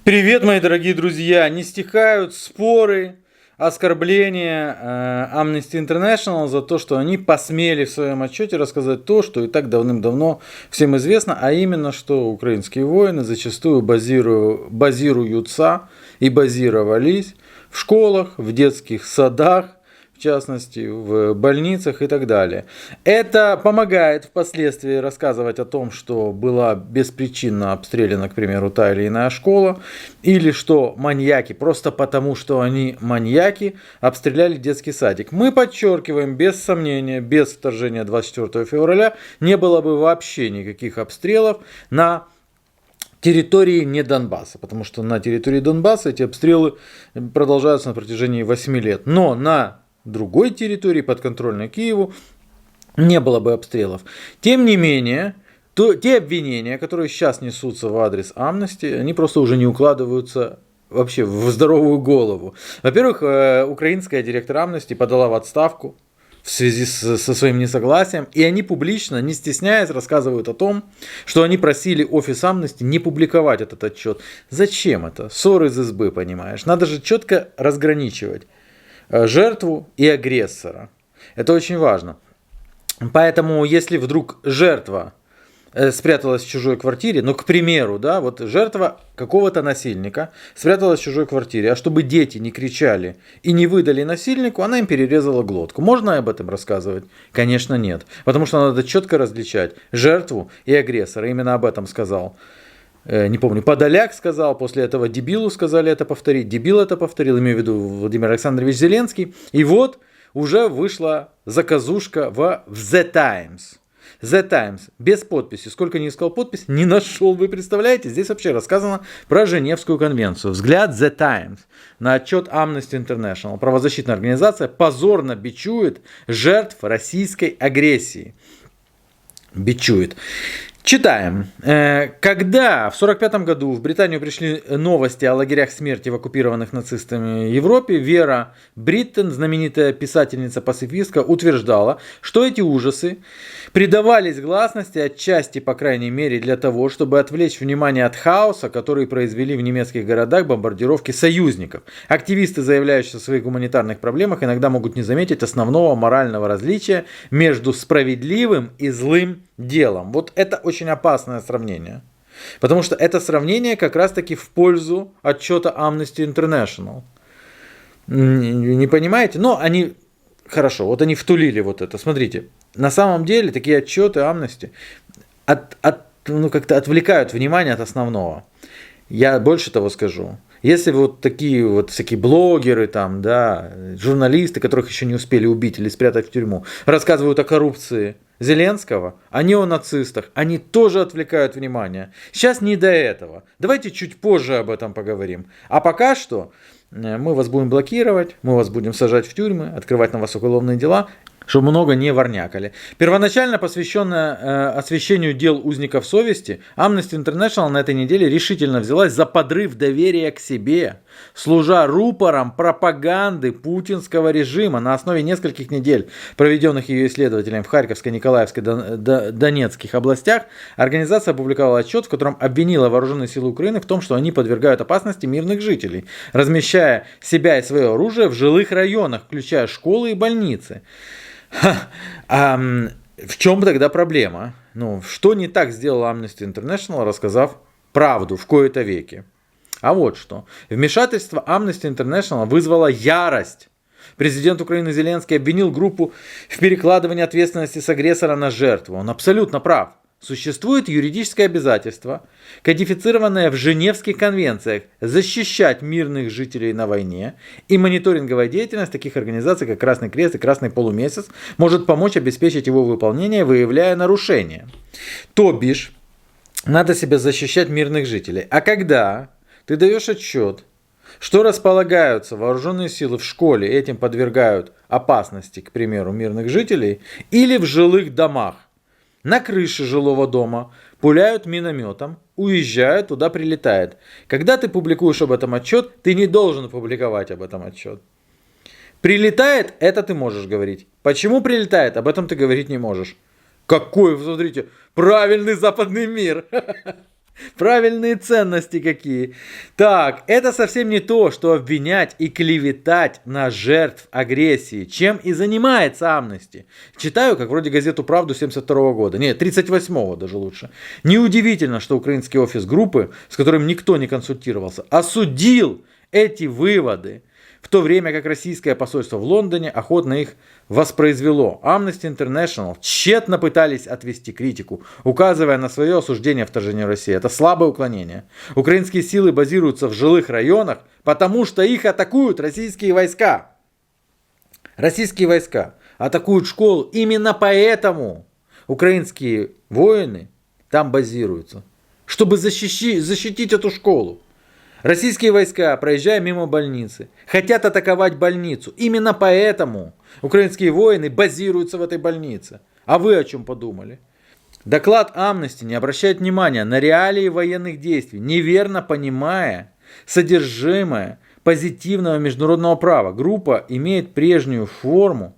Привет, мои дорогие друзья! Не стихают споры, оскорбления Amnesty International за то, что они посмели в своем отчете рассказать то, что и так давным-давно всем известно, а именно, что украинские воины зачастую базируются и базировались в школах, в детских садах, в частности, в больницах и так далее. Это помогает впоследствии рассказывать о том, что была беспричинно обстреляна, к примеру, та или иная школа, или что маньяки, просто потому что они маньяки, обстреляли детский садик. Мы подчеркиваем, без сомнения, без вторжения 24 февраля не было бы вообще никаких обстрелов на территории не Донбасса, потому что на территории Донбасса эти обстрелы продолжаются на протяжении 8 лет. Но на другой территории, подконтрольной Киеву, не было бы обстрелов. Тем не менее, те обвинения, которые сейчас несутся в адрес Amnesty, они просто уже не укладываются вообще в здоровую голову. Во-первых, украинская директор Amnesty подала в отставку в связи со своим несогласием, и они публично, не стесняясь, рассказывают о том, что они просили офис Amnesty не публиковать этот отчет. Зачем это? Ссор из избы, понимаешь? Надо же четко разграничивать жертву и агрессора. Это очень важно. Поэтому, если вдруг жертва спряталась в чужой квартире, ну, к примеру, да, вот жертва какого-то насильника спряталась в чужой квартире, а чтобы дети не кричали и не выдали насильнику, она им перерезала глотку. Можно об этом рассказывать? Конечно, нет. Потому что надо четко различать жертву и агрессора. Именно об этом сказал, не помню, Подоляк сказал, после этого дебилу сказали это повторить, дебил это повторил, имею в виду Владимир Александрович Зеленский. И вот уже вышла заказушка в The Times. The Times, без подписи. Сколько не искал подпись, не нашел. Вы представляете? Здесь вообще рассказано про Женевскую конвенцию. Взгляд The Times на отчет Amnesty International. Правозащитная организация позорно бичует жертв российской агрессии. Бичует. Читаем. Когда в 1945 году в Британию пришли новости о лагерях смерти в оккупированных нацистами Европе, Вера Бриттен, знаменитая писательница-пацифистка, утверждала, что эти ужасы придавались гласности отчасти, по крайней мере, для того, чтобы отвлечь внимание от хаоса, который произвели в немецких городах бомбардировки союзников. Активисты, заявляющие о своих гуманитарных проблемах, иногда могут не заметить основного морального различия между справедливым и злым делом. Вот это очень опасное сравнение. Потому что это сравнение как раз-таки в пользу отчета Amnesty International. Не понимаете? Но они... Хорошо, вот они втулили вот это. Смотрите, на самом деле такие отчеты Amnesty как-то отвлекают внимание от основного. Я больше того скажу. Если вот такие вот всякие блогеры, там, да, журналисты, которых еще не успели убить или спрятать в тюрьму, рассказывают о коррупции Зеленского, о неонацистах, они тоже отвлекают внимание. Сейчас не до этого. Давайте чуть позже об этом поговорим. А пока что мы вас будем блокировать, мы вас будем сажать в тюрьмы, открывать на вас уголовные дела, чтобы много не ворнякали. Первоначально посвященная освещению дел узников совести, Amnesty International на этой неделе решительно взялась за подрыв доверия к себе, служа рупором пропаганды путинского режима. На основе нескольких недель, проведенных ее исследователями в Харьковской, Николаевской, Донецких областях, организация опубликовала отчет, в котором обвинила вооруженные силы Украины в том, что они подвергают опасности мирных жителей, размещая себя и свое оружие в жилых районах, включая школы и больницы. В чем тогда проблема? Ну, что не так сделал Amnesty International, рассказав правду в кои-то веки? А вот что. Вмешательство Amnesty International вызвало ярость. Президент Украины Зеленский обвинил группу в перекладывании ответственности с агрессора на жертву. Он абсолютно прав. Существует юридическое обязательство, кодифицированное в Женевских конвенциях, защищать мирных жителей на войне, и мониторинговая деятельность таких организаций, как Красный Крест и Красный Полумесяц, может помочь обеспечить его выполнение, выявляя нарушения. То бишь, надо себя защищать мирных жителей. А когда ты даешь отчет, что располагаются вооруженные силы в школе, этим подвергают опасности, к примеру, мирных жителей, или в жилых домах, на крыше жилого дома, пуляют минометом, уезжают, туда прилетает. Когда ты публикуешь об этом отчет, ты не должен публиковать об этом отчет. Прилетает, это ты можешь говорить. Почему прилетает, об этом ты говорить не можешь. Какой, смотрите, правильный западный мир. Правильные ценности какие. Так, это совсем не то, что обвинять и клеветать на жертв агрессии, чем и занимается Amnesty. Читаю, как вроде газету «Правду» 72 года. Нет, 38-го даже лучше. Неудивительно, что украинский офис группы, с которым никто не консультировался, осудил эти выводы, в то время как российское посольство в Лондоне охотно их воспроизвело. Amnesty International тщетно пытались отвести критику, указывая на свое осуждение вторжения в Россию. Это слабое уклонение. Украинские силы базируются в жилых районах, потому что их атакуют российские войска. Российские войска атакуют школу. Именно поэтому украинские воины там базируются, чтобы защитить эту школу. Российские войска, проезжая мимо больницы, хотят атаковать больницу. Именно поэтому украинские воины базируются в этой больнице. А вы о чем подумали? Доклад Amnesty не обращает внимания на реалии военных действий, неверно понимая содержимое позитивного международного права. Группа имеет прежнюю форму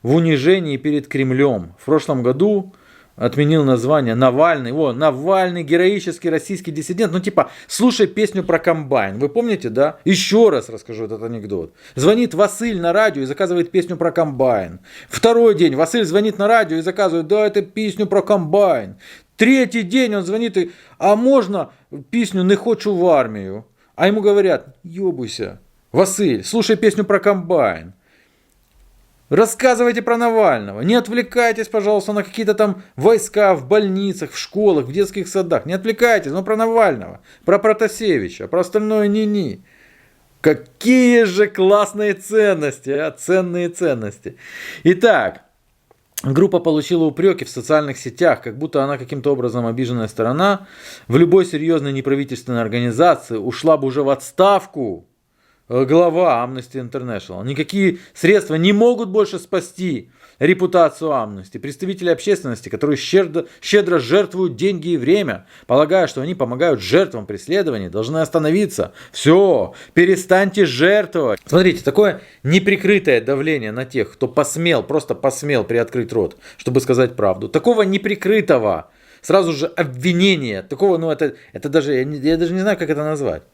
в унижении перед Кремлем. В прошлом году отменил название Навальный. О, Навальный, героический российский диссидент. Ну типа, слушай песню про комбайн. Вы помните, да? Еще раз расскажу этот анекдот. Звонит Василь на радио и заказывает песню про комбайн. Второй день Василь звонит на радио и заказывает, да, это песню про комбайн. Третий день он звонит и, а можно песню «Не хочу в армию». А ему говорят, ёбуйся, Василь, слушай песню про комбайн. Рассказывайте про Навального. Не отвлекайтесь, пожалуйста, на какие-то там войска в больницах, в школах, в детских садах. Не отвлекайтесь, но про Навального, про Протасевича, про остальное ни-ни. Какие же классные ценности, ценные ценности. Итак, группа получила упреки в социальных сетях, как будто она каким-то образом обиженная сторона. В любой серьезной неправительственной организации ушла бы уже в отставку глава Amnesty International. Никакие средства не могут больше спасти репутацию Amnesty. Представители общественности, которые щедро жертвуют деньги и время, полагая, что они помогают жертвам преследований, должны остановиться. Все, перестаньте жертвовать. Смотрите, такое неприкрытое давление на тех, кто посмел, просто посмел приоткрыть рот, чтобы сказать правду. Такого неприкрытого, сразу же обвинения, такого, ну это даже, я даже не знаю, как это назвать.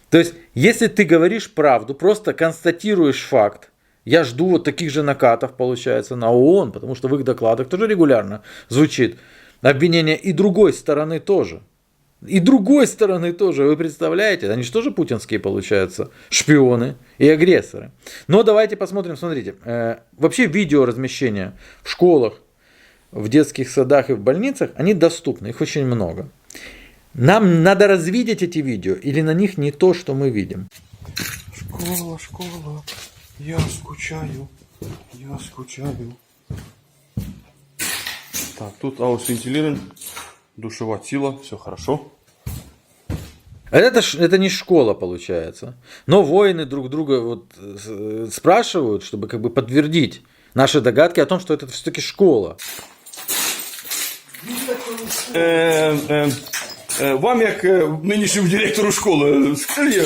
То есть, если ты говоришь правду, просто констатируешь факт, я жду вот таких же накатов, получается, на ООН, потому что в их докладах тоже регулярно звучит обвинение и другой стороны тоже. И другой стороны тоже, вы представляете, они же тоже путинские, получаются, шпионы и агрессоры. Но давайте посмотрим, смотрите, вообще видеоразмещения в школах, в детских садах и в больницах, они доступны, их очень много. Нам надо развидеть эти видео, или на них не то, что мы видим. Школа, я скучаю. Так, тут аусвентилирование, душевая сила, все хорошо. Это не школа, получается. Но воины друг друга вот спрашивают, чтобы как бы подтвердить наши догадки о том, что это все-таки школа. Вам, як нинішньому директору школи, скажи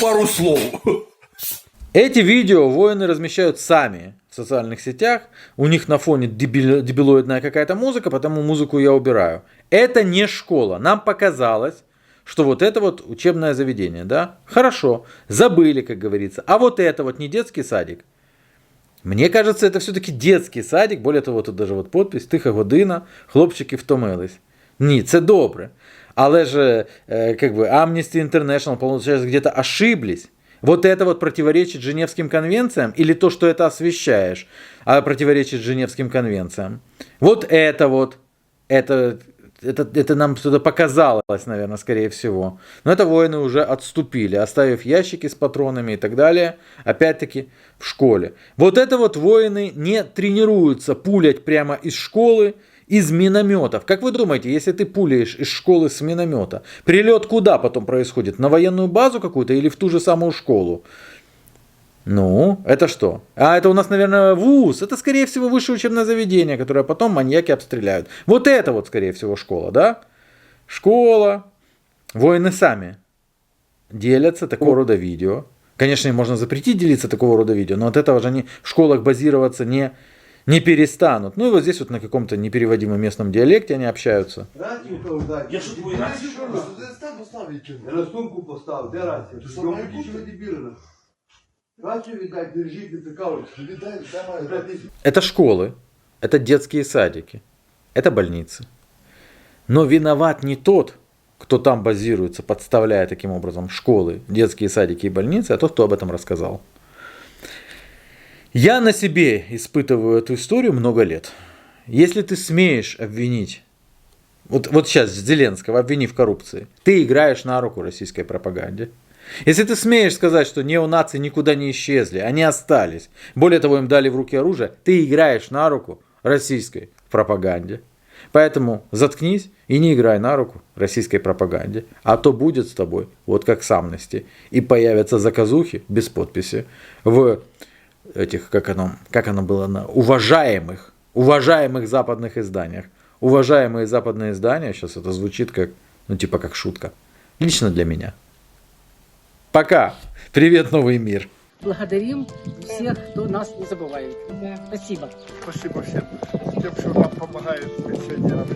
пару слов. Эти видео воины размещают сами в социальных сетях. У них на фоне дебилоидная какая-то музыка, потому музыку я убираю. Это не школа. Нам показалось, что вот это вот учебное заведение, да? Хорошо, забыли, как говорится. А вот это вот не детский садик. Мне кажется, это все-таки детский садик. Более того, тут даже вот подпись «Тиха година, хлопчики втомились». Ні, це добре. Але же, как бы, Amnesty International, получается, где-то ошиблись. Вот это вот противоречит Женевским конвенциям? Или то, что это освещаешь, противоречит Женевским конвенциям? Вот, это нам что-то показалось, наверное, скорее всего. Но это воины уже отступили, оставив ящики с патронами и так далее, опять-таки, в школе. Вот это вот воины не тренируются пулять прямо из школы, из минометов. Как вы думаете, если ты пуляешь из школы с миномета, прилет куда потом происходит? На военную базу какую-то или в ту же самую школу? Ну, это что? А это у нас, наверное, вуз. Это, скорее всего, высшее учебное заведение, которое потом маньяки обстреляют. Вот это вот, скорее всего, школа, да? Школа. Воины сами делятся такого рода видео. Конечно, им можно запретить делиться такого рода видео, но от этого же они в школах базироваться не перестанут. Ну и вот здесь вот на каком-то непереводимом местном диалекте они общаются. Рацію повідати. Я що твою рацію? Ростунку постав, де рація? Ти що ви дебіли? Рацію віддай, держіть, не прикалуйся. Віддай, дай. Это школы, это детские садики, это больницы. Но виноват не тот, кто там базируется, подставляя таким образом школы, детские садики и больницы, а тот, кто об этом рассказал. Я на себе испытываю эту историю много лет. Если ты смеешь обвинить, вот сейчас Зеленского обвини в коррупции, ты играешь на руку российской пропаганде. Если ты смеешь сказать, что неонации никуда не исчезли, они остались, более того, им дали в руки оружие, ты играешь на руку российской пропаганде. Поэтому заткнись и не играй на руку российской пропаганде, а то будет с тобой вот как с Амнести. И появятся заказухи без подписи в этих, как оно было, на уважаемых западных изданиях. Уважаемые западные издания, сейчас это звучит как, типа как шутка. Лично для меня. Пока. Привет, новый мир. Благодарим всех, кто нас не забывает. Спасибо. Спасибо всем, тем, что нам помогают пенсионерам.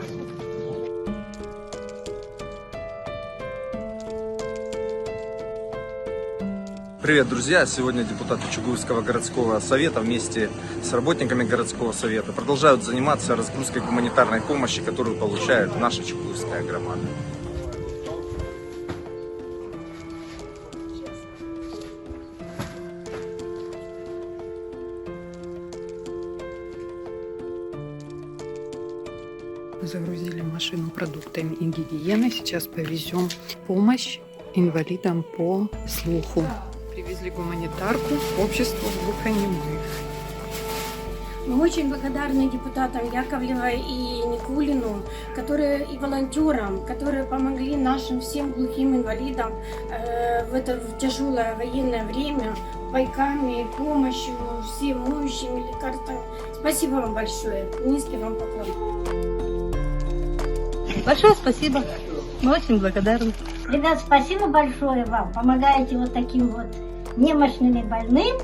Привет, друзья! Сегодня депутаты Чугуевского городского совета вместе с работниками городского совета продолжают заниматься разгрузкой гуманитарной помощи, которую получает наша Чугуевская громада. Загрузили машину продуктами и гигиеной. Сейчас повезем помощь инвалидам по слуху. Привезли гуманитарку обществу глухонемых. Мы очень благодарны депутатам Яковлевой и Никулину, и волонтерам, которые помогли нашим всем глухим инвалидам в это тяжелое военное время пайками, помощью, всем моющими лекарствами. Спасибо вам большое. Низкий вам поклон. Большое спасибо. Мы очень благодарны. Ребят, спасибо большое вам. Помогаете вот таким вот немощным и больным.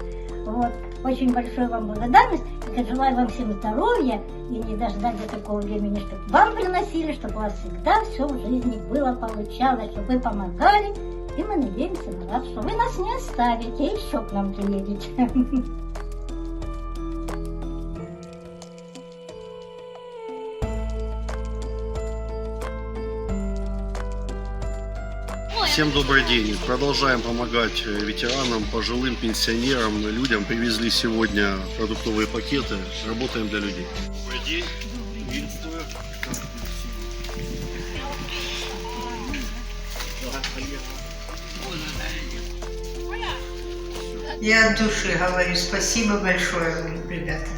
Вот. Очень большое вам благодарность. И желаю вам всем здоровья и не дождать до такого времени, чтобы вам приносили, чтобы у вас всегда все в жизни было, получалось, чтобы вы помогали. И мы надеемся на вас, что вы нас не оставите и еще к нам приедете. Всем добрый день. Продолжаем помогать ветеранам, пожилым, пенсионерам, людям. Привезли сегодня продуктовые пакеты. Работаем для людей. Добрый день. Приветствую. Я от души говорю спасибо большое, ребята.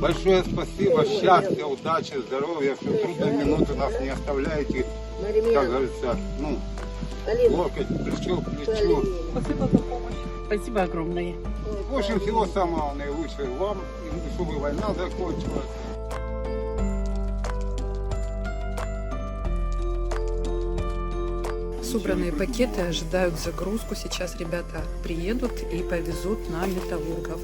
Большое спасибо, счастья, удачи, здоровья, что трудные минуты нас не оставляете, как говорится, локоть, плечо к плечу. Спасибо за помощь. Спасибо огромное. В общем, всего самого наилучшего вам, и чтобы война закончилась. Собранные пакеты ожидают загрузку. Сейчас ребята приедут и повезут на Металлургов.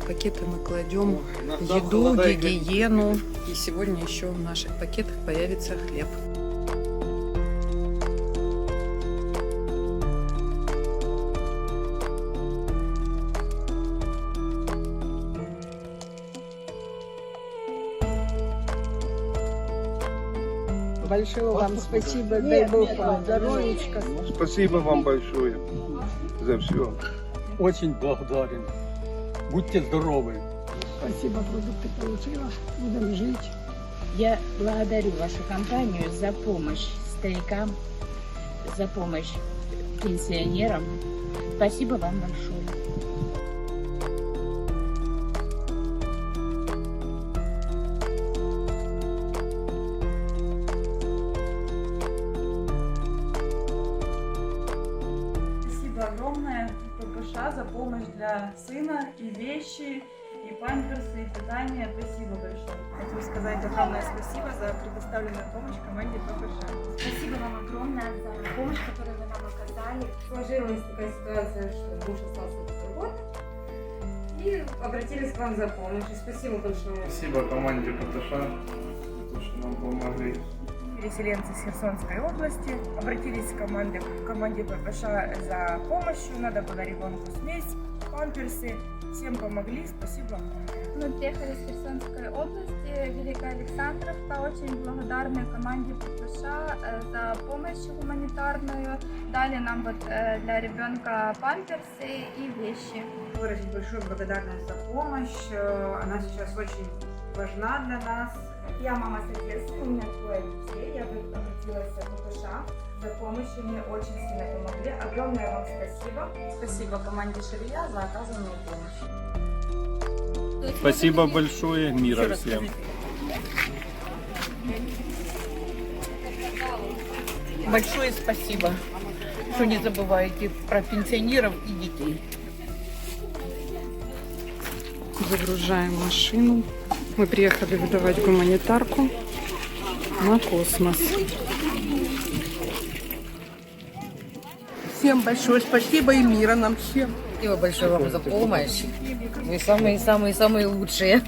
В пакеты мы кладем еду, гигиену. И сегодня еще в наших пакетах появится хлеб. Большое вам спасибо. Дай Бог вам здоровечка. Спасибо вам большое за все. Очень благодарен. Будьте здоровы. Спасибо, продукты получила. Будем жить. Я благодарю вашу компанию за помощь старикам, за помощь пенсионерам. Спасибо вам большое. Спасибо огромное ППШ за помощь для сына и вещи, и памперсы, и питание. Спасибо большое. Хочу сказать огромное спасибо за предоставленную помощь команде ППШ. Спасибо вам огромное за помощь, которую вы нам оказали. Сложилась такая ситуация, что муж остался без работы. И обратились к вам за помощью. Спасибо большое. Спасибо команде ПТШ за то, что нам помогли. Переселенцы с Херсонской области обратились к команде ППШ за помощью. Надо было ребенку смесь, памперсы. Всем помогли. Спасибо. Мы приехали с Херсонской области, Великая Александровка. Очень благодарны команде ППШ за помощь гуманитарную. Дали нам вот для ребенка памперсы и вещи. Выразить большую благодарность за помощь. Она сейчас очень важна для нас. Я мама с Одессы, у меня 2 детей. Я обратилась в ППШ за помощью, мне очень сильно помогли. Огромное вам спасибо. Спасибо команде Шария за оказанную помощь. Спасибо большое, мира всем. Большое спасибо, что не забываете про пенсионеров и детей. Загружаем машину. Мы приехали выдавать гуманитарку на космос. Всем большое спасибо и мира нам всем. Спасибо большое вам за помощь. Вы самые-самые-самые лучшие.